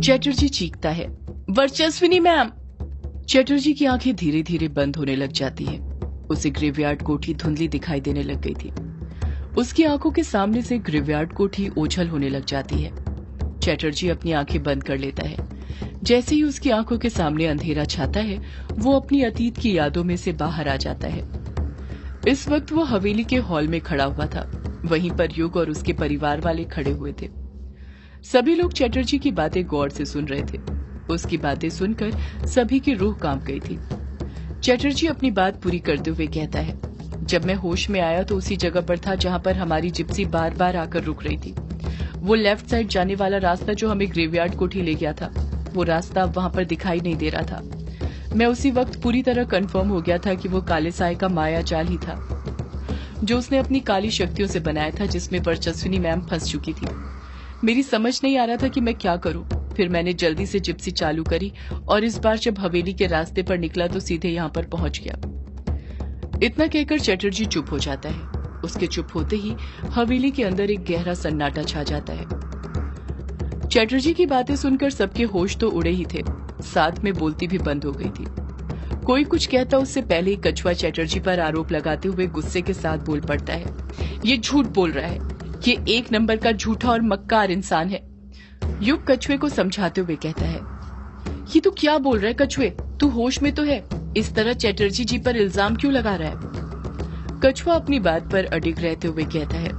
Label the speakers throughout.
Speaker 1: चटर्जी चीखता है, वर्चस्विनी मैम। चटर्जी की आंखें धीरे धीरे बंद होने लग जाती हैं। उसे ग्रेवयार्ड कोठी धुंधली दिखाई देने लग गई थी। उसकी आंखों के सामने से ग्रेवयार्ड कोठी ओझल होने लग जाती है। चटर्जी अपनी आंखें बंद कर लेता है। जैसे ही उसकी आंखों के सामने अंधेरा छाता है, वो अपनी अतीत की यादों में से बाहर आ जाता है। इस वक्त वो हवेली के हॉल में खड़ा हुआ था। वहीं पर युग और उसके परिवार वाले खड़े हुए थे। सभी लोग चटर्जी की बातें गौर से सुन रहे थे। उसकी बातें सुनकर सभी की रूह कांप गई थी। चटर्जी अपनी बात पूरी करते हुए कहता है, जब मैं होश में आया तो उसी जगह पर था जहां पर हमारी जिप्सी बार बार आकर रुक रही थी। वो लेफ्ट साइड जाने वाला रास्ता जो हमें ग्रेवयार्ड कोठी ले गया था, वो रास्ता अब वहां पर दिखाई नहीं दे रहा था। मैं उसी वक्त पूरी तरह कंफर्म हो गया था कि वो काले साए का माया जाल ही था जो उसने अपनी काली शक्तियों से बनाया था, जिसमें वर्चस्विनी मैम फंस चुकी थी। मेरी समझ नहीं आ रहा था कि मैं क्या करूं। फिर मैंने जल्दी से जिप्सी चालू करी और इस बार जब हवेली के रास्ते पर निकला तो सीधे यहाँ पर पहुंच गया। इतना कहकर चटर्जी चुप हो जाता है। उसके चुप होते ही हवेली के अंदर एक गहरा सन्नाटा छा जाता है। चटर्जी की बातें सुनकर सबके होश तो उड़े ही थे, साथ में बोलती भी बंद हो गई थी। कोई कुछ कहता उससे पहले ही कछुआ चटर्जी पर आरोप लगाते हुए गुस्से के साथ बोल पड़ता है, ये झूठ बोल रहा है, ये एक नंबर का झूठा और मक्कार इंसान है। युग कछुए को समझाते हुए कहता है, ये तू क्या बोल रहा है कछुए, तू होश में तो है, इस तरह चटर्जी जी पर इल्जाम क्यों लगा रहा है। कछुआ अपनी बात पर अडिग रहते हुए कहता है,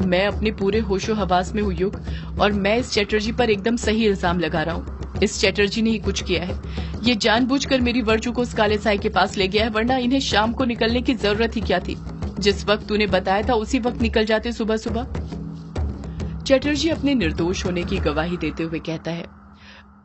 Speaker 1: मैं अपने पूरे होशो हवास में हूँ युग, और मैं इस चटर्जी पर एकदम सही इल्जाम लगा रहा हूँ। इस चटर्जी ने ही कुछ किया है। ये जानबूझकर मेरी वर्चू को उस काले साई के पास ले गया है, वरना इन्हें शाम को निकलने की जरूरत ही क्या थी। जिस वक्त तूने बताया था उसी वक्त निकल जाते सुबह सुबह। चटर्जी अपने निर्दोष होने की गवाही देते हुए कहता है,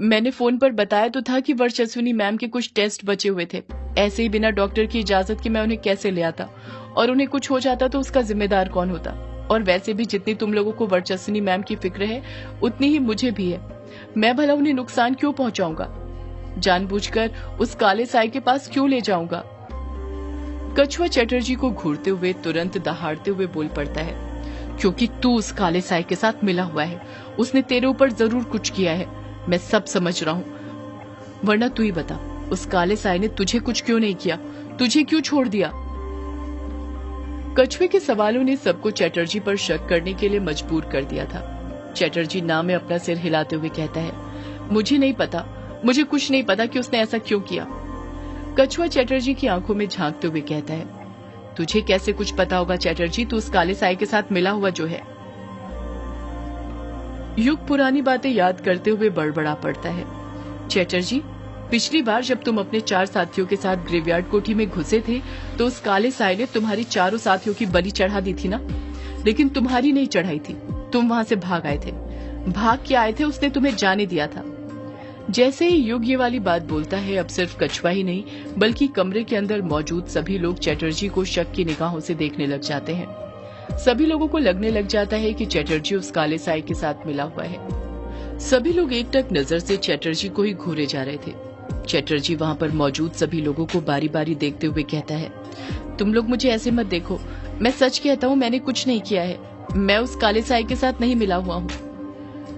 Speaker 1: मैंने फोन पर बताया तो था कि वर्चस्विनी मैम के कुछ टेस्ट बचे हुए थे। ऐसे ही बिना डॉक्टर की इजाजत के मैं उन्हें कैसे ले आता, और उन्हें कुछ हो जाता तो उसका जिम्मेदार कौन होता। और वैसे भी जितनी तुम लोगों को वर्चस्विनी मैम की फिक्र है उतनी ही मुझे भी है। मैं भला उन्हें नुकसान क्यों पहुंचाऊंगा, जानबूझकर उस काले साई के पास क्यों ले जाऊंगा। कछुआ चटर्जी को घूरते हुए तुरंत दहाड़ते हुए बोल पड़ता है, क्योंकि तू उस काले साई के साथ मिला हुआ है, उसने तेरे ऊपर जरूर कुछ किया है, मैं सब समझ रहा हूँ। वरना तू ही बता, उस काले साई ने तुझे कुछ क्यों नहीं किया, तुझे क्यों छोड़ दिया। कछुए के सवालों ने सबको चटर्जी पर शक करने के लिए मजबूर कर दिया था। चटर्जी ना में अपना सिर हिलाते हुए कहता है, मुझे नहीं पता, मुझे कुछ नहीं पता कि उसने ऐसा क्यों किया। कछुआ चटर्जी की आंखों में झांकते हुए कहता है, तुझे कैसे कुछ पता होगा चटर्जी, तू उस काले साई के साथ मिला हुआ जो है। युग पुरानी बातें याद करते हुए बड़बड़ा पड़ता है, चटर्जी, पिछली बार जब तुम अपने 4 साथियों के साथ ग्रेवयार्ड कोठी में घुसे थे तो उस काले साई ने तुम्हारी चारों साथियों की बलि चढ़ा दी थी ना, लेकिन तुम्हारी नहीं चढ़ाई थी। तुम वहां से भाग आए थे, भाग के आए थे, उसने तुम्हें जाने दिया था। जैसे ही युग ये वाली बात बोलता है, अब सिर्फ कछुआ ही नहीं बल्कि कमरे के अंदर मौजूद सभी लोग चटर्जी को शक की निगाहों से देखने लग जाते हैं। सभी लोगों को लगने लग जाता है कि चटर्जी उस काले साई के साथ मिला हुआ है। सभी लोग एकटक नजर से चटर्जी को ही घूरे जा रहे थे। चटर्जी वहां पर मौजूद सभी लोगों को बारी बारी देखते हुए कहता है, तुम लोग मुझे ऐसे मत देखो, मैं सच कहता हूँ, मैंने कुछ नहीं किया है, मैं उस काले साई के साथ नहीं मिला हुआ हूँ।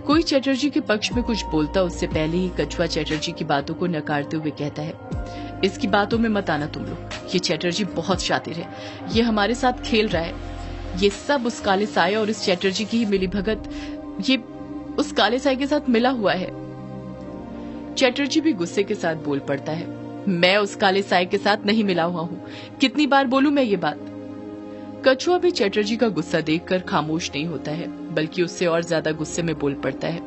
Speaker 1: कोई चटर्जी के पक्ष में कुछ बोलता उससे पहले ही कछुआ चटर्जी की बातों को नकारते हुए कहता है, इसकी बातों में मत आना तुम लोग, ये चटर्जी बहुत शातिर है, ये हमारे साथ खेल रहा है, ये सब उस काले साई और इस चटर्जी की ही मिलीभगत, ये उस काले साई के साथ मिला हुआ है। चटर्जी भी गुस्से के साथ बोल पड़ता है, मैं उस काले साई के साथ नहीं मिला हुआ हूँ, कितनी बार बोलूं मैं ये बात। कछुआ भी चटर्जी का गुस्सा देखकर खामोश नहीं होता है, बल्कि उससे और ज्यादा गुस्से में बोल पड़ता है,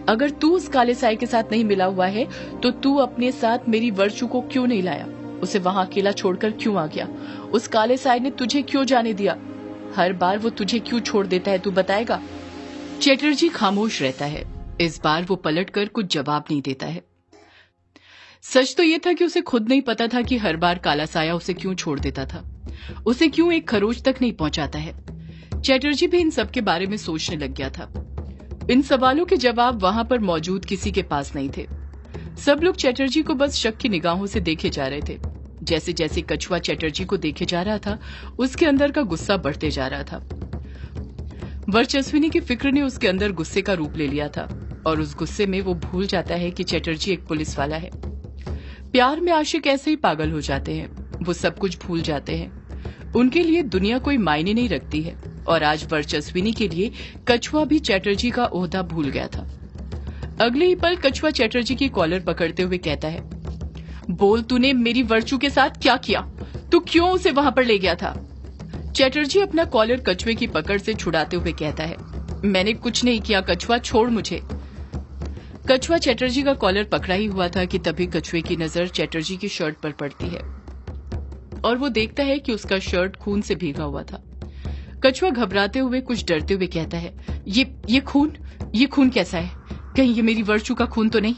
Speaker 1: अगर तू उस काले साई के साथ नहीं मिला हुआ है तो तू अपने साथ मेरी वर्चू को क्यों नहीं लाया, उसे वहां अकेला छोड़कर क्यों आ गया, उस काले साई ने तुझे क्यों जाने दिया, हर बार वो तुझे क्यों छोड़ देता है, तू बताएगा। चटर्जी खामोश रहता है। इस बार वो पलटकर कुछ जवाब नहीं देता है। सच तो ये था कि उसे खुद नहीं पता था कि हर बार काला साया उसे क्यों छोड़ देता था, उसे क्यों एक खरोच तक नहीं पहुंचाता है। चटर्जी भी इन सब के बारे में सोचने लग गया था। इन सवालों के जवाब वहां पर मौजूद किसी के पास नहीं थे। सब लोग चटर्जी को बस शक की निगाहों से देखे जा रहे थे। जैसे जैसे कछुआ चटर्जी को देखे जा रहा था, उसके अंदर का गुस्सा बढ़ते जा रहा था। वर्चस्विनी की फिक्र ने उसके अंदर गुस्से का रूप ले लिया था। और उस गुस्से में वो भूल जाता है कि चटर्जी एक पुलिस वाला है। प्यार में आशिक ऐसे ही पागल हो जाते हैं, वो सब कुछ भूल जाते हैं। उनके लिए दुनिया कोई मायने नहीं रखती है और आज वर्चस्विनी के लिए कछुआ भी चटर्जी का ओहदा भूल गया था। अगले ही पल कछुआ चटर्जी की कॉलर पकड़ते हुए कहता है, बोल तूने मेरी वर्चू के साथ क्या किया? तू क्यों उसे वहां पर ले गया था? चटर्जी अपना कॉलर कछुए की पकड़ से छुड़ाते हुए कहता है, मैंने कुछ नहीं किया कछुआ, छोड़ मुझे। कछुआ चटर्जी का कॉलर पकड़ा ही हुआ था कि तभी कछुए की नजर चटर्जी की शर्ट पर पड़ती है और वो देखता है कि उसका शर्ट खून से भीगा हुआ था। कछुआ घबराते हुए कुछ डरते हुए कहता है, ये खून कैसा है? कहीं ये मेरी वर्चू का खून तो नहीं?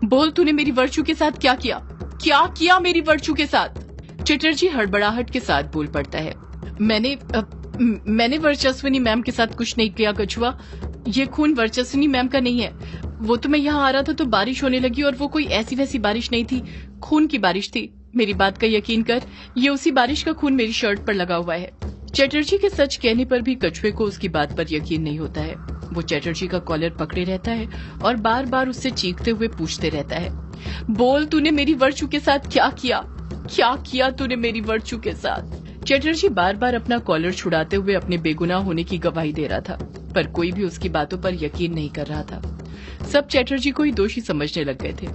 Speaker 1: बोल तूने मेरी वर्चू के साथ क्या किया? क्या किया मेरी वर्चू के साथ? चटर्जी हड़बड़ाहट के साथ बोल पड़ता है, मैंने वर्चस्विनी मैम के साथ कुछ नहीं किया कछुआ। ये खून वर्चस्विनी मैम का नहीं है। वो तो मैं यहाँ आ रहा था तो बारिश होने लगी और वो कोई ऐसी वैसी बारिश नहीं थी, खून की बारिश थी। मेरी बात का यकीन कर, ये उसी बारिश का खून मेरी शर्ट पर लगा हुआ है। चटर्जी के सच कहने पर भी कछुए को उसकी बात पर यकीन नहीं होता है। वो चटर्जी का कॉलर पकड़े रहता है और बार बार उससे चीखते हुए पूछते रहता है, बोल तूने मेरी वर्चू के साथ क्या किया? क्या किया तूने मेरी वर्चू के साथ? चटर्जी बार बार अपना कॉलर छुड़ाते हुए अपने बेगुनाह होने की गवाही दे रहा था, पर कोई भी उसकी बातों पर यकीन नहीं कर रहा था। सब चटर्जी को ही दोषी समझने लग गए थे।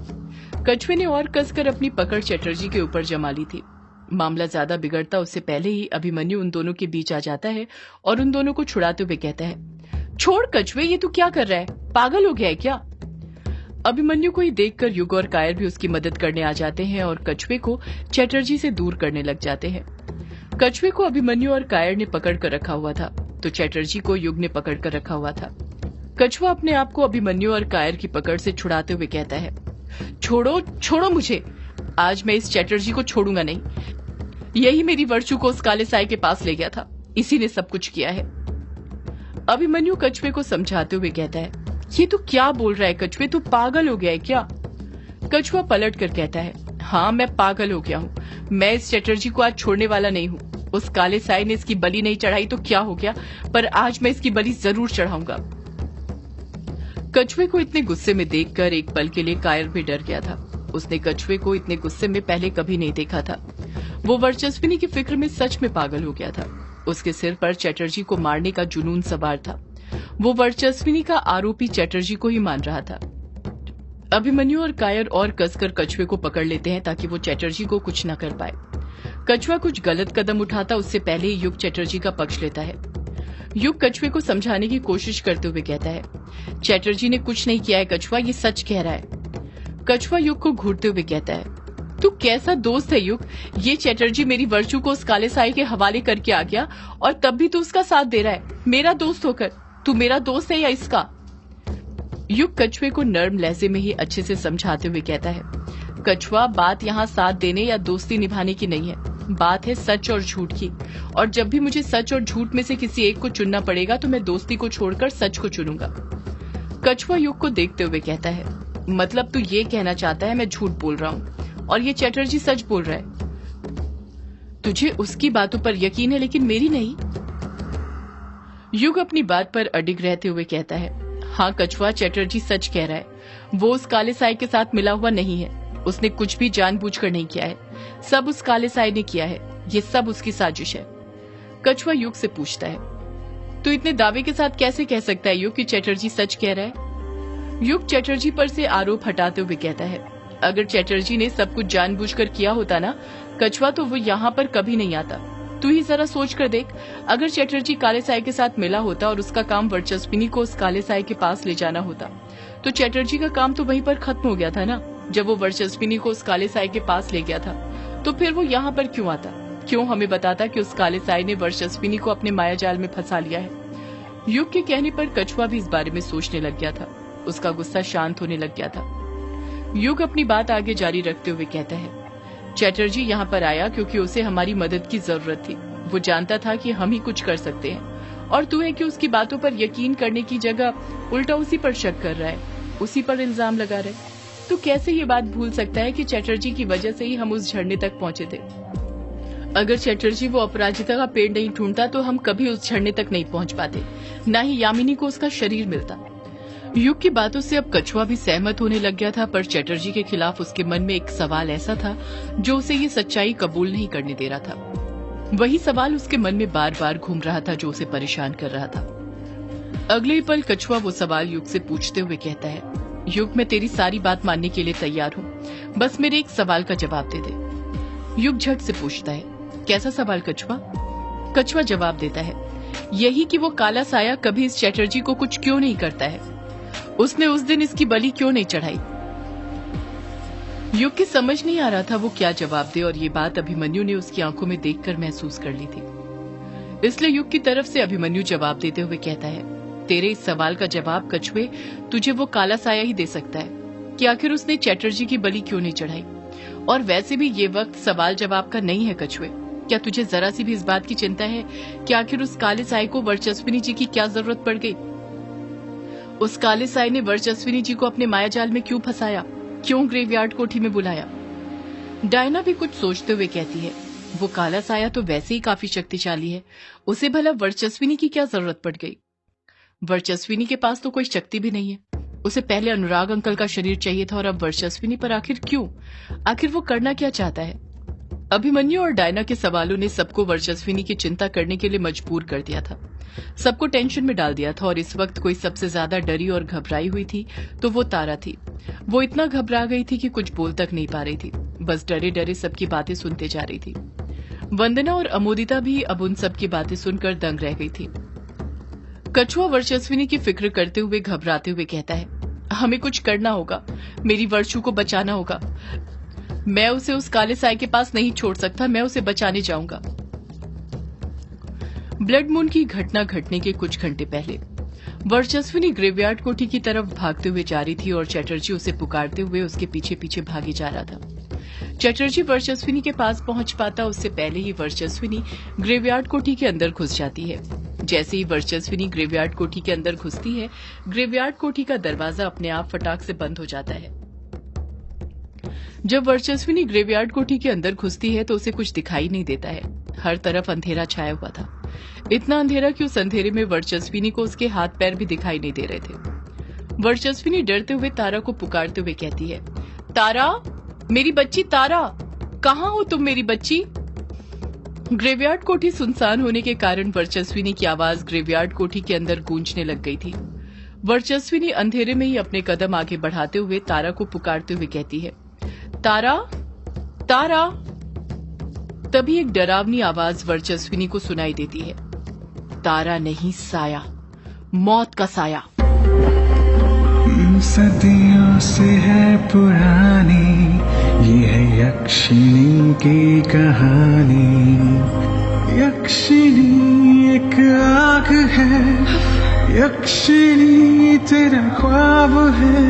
Speaker 1: कछुए ने और कसकर अपनी पकड़ चटर्जी के ऊपर जमा ली थी। मामला ज्यादा बिगड़ता उससे पहले ही अभिमन्यु उन दोनों के बीच आ जाता है और उन दोनों को छुड़ाते हुए कहता है, छोड़ कछुए, ये तू क्या कर रहा है? पागल हो गया है क्या? अभिमन्यु को ही देखकर युग और कायर भी उसकी मदद करने आ जाते हैं और कछुए को चटर्जी से दूर करने लग जाते हैं। कछुए को अभिमन्यु और कायर ने पकड़ कर रखा हुआ था तो चटर्जी को युग ने पकड़ कर रखा हुआ था। कछुआ अपने आप को अभिमन्यु और कायर की पकड़ से छुड़ाते हुए कहता है, छोड़ो मुझे, आज मैं इस चटर्जी को छोड़ूंगा नहीं। यही मेरी वर्चू को उस काले साए के पास ले गया था, इसी ने सब कुछ किया है। अभिमन्यु कछुए को समझाते हुए कहता है, ये तू क्या बोल रहा है कछुए, तू पागल हो गया है क्या? कछुआ पलट कर कहता है, हाँ मैं पागल हो गया हूँ, मैं इस चटर्जी को आज छोड़ने वाला नहीं हूँ। उस काले साए ने इसकी बलि नहीं चढ़ाई तो क्या हो गया, पर आज मैं इसकी बलि जरूर चढ़ाऊंगा। कछुए को इतने गुस्से में देखकर एक पल के लिए कायर भी डर गया था। उसने कछुए को इतने गुस्से में पहले कभी नहीं देखा था। वो वर्चस्विनी की फिक्र में सच में पागल हो गया था। उसके सिर पर चटर्जी को मारने का जुनून सवार था। वो वर्चस्विनी का आरोपी चटर्जी को ही मान रहा था। अभिमन्यु और कायर और कसकर कछुए को पकड़ लेते हैं ताकि वो चटर्जी को कुछ न कर पाए। कछुआ कुछ गलत कदम उठाता उससे पहले ही युग चटर्जी का पक्ष लेता है। युग कछुए को समझाने की कोशिश करते हुए कहता है, चटर्जी ने कुछ नहीं किया है कछुआ, ये सच कह रहा है। कछुआ युग को घूरते हुए कहता है, तू कैसा दोस्त है युग, ये चटर्जी मेरी वर्चू को उस काले साए के हवाले करके आ गया और तब भी तू उसका साथ दे रहा है। मेरा दोस्त होकर तू मेरा दोस्त है या इसका? युग कछुए को नर्म लहजे में ही अच्छे से समझाते हुए कहता है, कछुआ बात यहाँ साथ देने या दोस्ती निभाने की नहीं है, बात है सच और झूठ की। और जब भी मुझे सच और झूठ में से किसी एक को चुनना पड़ेगा तो मैं दोस्ती को छोड़कर सच को चुनूंगा। कछुआ युग को देखते हुए कहता है, मतलब तू ये कहना चाहता है मैं झूठ बोल रहा हूँ और ये चटर्जी सच बोल रहा है? तुझे उसकी बातों पर यकीन है लेकिन मेरी नहीं। युग अपनी बात पर अडिग रहते हुए कहता है, हाँ कछुआ, चटर्जी सच कह रहा है। वो उस काले साए के साथ मिला हुआ नहीं है, उसने कुछ भी जानबूझकर नहीं किया है, सब उस काले साए ने किया है, ये सब उसकी साजिश है। कछुआ युग से पूछता है, तो इतने दावे के साथ कैसे कह सकता है युग कि चटर्जी सच कह रहा है? युग चटर्जी पर से आरोप हटाते हुए कहता है, अगर चटर्जी ने सब कुछ जानबूझकर किया होता ना कछुआ, तो वो यहाँ पर कभी नहीं आता। तू ही जरा सोच कर देख, अगर चटर्जी काले साए के साथ मिला होता और उसका काम वर्चस्विनी को उस काले साए के पास ले जाना होता तो चटर्जी का काम तो वहीं पर खत्म हो गया था ना। जब वो वर्चस्विनी को उस काले साए के पास ले गया था तो फिर वो यहाँ पर क्यों आता? क्यों हमें बताता कि उस काले साए ने वर्चस्विनी को अपने माया जाल में फंसा लिया है? युग के कहने पर कछुआ भी इस बारे में सोचने लग गया था। उसका गुस्सा शांत होने लग गया था। युग अपनी बात आगे जारी रखते हुए कहता है, चटर्जी यहाँ पर आया क्योंकि उसे हमारी मदद की जरूरत थी। वो जानता था कि हम ही कुछ कर सकते हैं और तू है कि उसकी बातों पर यकीन करने की जगह उल्टा उसी पर शक कर रहा है, उसी पर इल्जाम लगा रहा है। तो कैसे ये बात भूल सकता है कि चटर्जी की वजह से ही हम उस झरने तक पहुंचे थे? अगर चटर्जी वो अपराजिता का पेड़ नहीं ढूंढता तो हम कभी उस झरने तक नहीं पहुंच पाते, न ही यामिनी को उसका शरीर मिलता। युग की बातों से अब कछुआ भी सहमत होने लग गया था, पर चटर्जी के खिलाफ उसके मन में एक सवाल ऐसा था जो उसे ये सच्चाई कबूल नहीं करने दे रहा था। वही सवाल उसके मन में बार बार घूम रहा था जो उसे परेशान कर रहा था। अगले ही पल कछुआ वो सवाल युग से पूछते हुए कहता है, युग मैं तेरी सारी बात मानने के लिए तैयार हूँ, बस मेरे एक सवाल का जवाब दे दे। युग झट से पूछता है, कैसा सवाल कछुआ? कछुआ जवाब देता है, यही कि वो काला साया कभी इस चटर्जी को कुछ क्यों नहीं करता है, उसने उस दिन इसकी बलि क्यों नहीं चढ़ाई। युग की समझ नहीं आ रहा था वो क्या जवाब दे, और ये बात अभिमन्यु ने उसकी आंखों में देखकर महसूस कर ली थी। इसलिए युग की तरफ से अभिमन्यु जवाब देते हुए कहता है, तेरे इस सवाल का जवाब कछुए तुझे वो काला साया ही दे सकता है कि आखिर उसने चटर्जी की बलि क्यों नहीं चढ़ाई। और वैसे भी ये वक्त सवाल जवाब का नहीं है कछुए। क्या तुझे जरा सी भी इस बात की चिंता है कि आखिर उस काले साये को वर्चस्विनी जी की क्या जरूरत पड़ गई? उस काले साये ने वर्चस्विनी जी को अपने मायाजाल में क्यों फंसाया, क्यों ग्रेवयार्ड कोठी में बुलाया? डायना भी कुछ सोचते हुए कहती है, वो काला साया तो वैसे ही काफी शक्तिशाली है, उसे भला वर्चस्विनी की क्या जरूरत पड़ गई? वर्चस्विनी के पास तो कोई शक्ति भी नहीं है, उसे पहले अनुराग अंकल का शरीर चाहिए था और अब वर्चस्विनी पर आखिर क्यों? आखिर वो करना क्या चाहता है? अभिमन्यु और डायना के सवालों ने सबको वर्चस्विनी की चिंता करने के लिए मजबूर कर दिया था, सबको टेंशन में डाल दिया था। और इस वक्त कोई सबसे ज्यादा डरी और घबराई हुई थी तो वो तारा थी। वो इतना घबरा गई थी कि कुछ बोल तक नहीं पा रही थी, बस डरे डरे सबकी बातें सुनते जा रही थी। वंदना और अमोदिता भी अब उन सबकी बातें सुनकर दंग रह गई थी। कछुआ वर्चस्विनी की फिक्र करते हुए घबराते हुए कहता है, हमें कुछ करना होगा, मेरी वर्षु को बचाना होगा, मैं उसे उस काले साये के पास नहीं छोड़ सकता, मैं उसे बचाने जाऊंगा। ब्लड मून की घटना घटने के कुछ घंटे पहले वर्चस्विनी ग्रेवयार्ड कोठी की तरफ भागते हुए जा रही थी और चटर्जी उसे पुकारते हुए उसके पीछे पीछे भागे जा रहा था। चटर्जी वर्चस्विनी के पास पहुंच पाता उससे पहले ही वर्चस्विनी ग्रेवयार्ड कोठी के अंदर घुस जाती है। जैसे ही वर्चस्विनी ग्रेवयार्ड कोठी के अंदर घुसती है, ग्रेवयार्ड कोठी का दरवाजा अपने आप फटाक से बंद हो जाता है। जब वर्चस्विनी ग्रेवयार्ड कोठी के अंदर घुसती है तो उसे कुछ दिखाई नहीं देता है, हर तरफ अंधेरा छाया हुआ था, इतना अंधेरा कि उस अंधेरे में वर्चस्विनी को उसके हाथ पैर भी दिखाई नहीं दे रहे थे। वर्चस्विनी डरते हुए तारा को पुकारते हुए कहती है, तारा, मेरी बच्ची तारा, कहाँ हो तुम मेरी बच्ची? ग्रेवयार्ड कोठी सुनसान होने के कारण वर्चस्विनी की आवाज ग्रेवयार्ड कोठी के अंदर गूंजने लग गई थी। वर्चस्विनी अंधेरे में ही अपने कदम आगे बढ़ाते हुए तारा को पुकारते हुए कहती है, तारा, तारा। तभी एक डरावनी आवाज वर्चस्विनी को सुनाई देती है, तारा नहीं साया, मौत का साया।
Speaker 2: सदियों से है पुरानी ये है यक्षिणी की कहानी। यक्षिणी एक आग है, यक्षिणी तेरा ख्वाब है।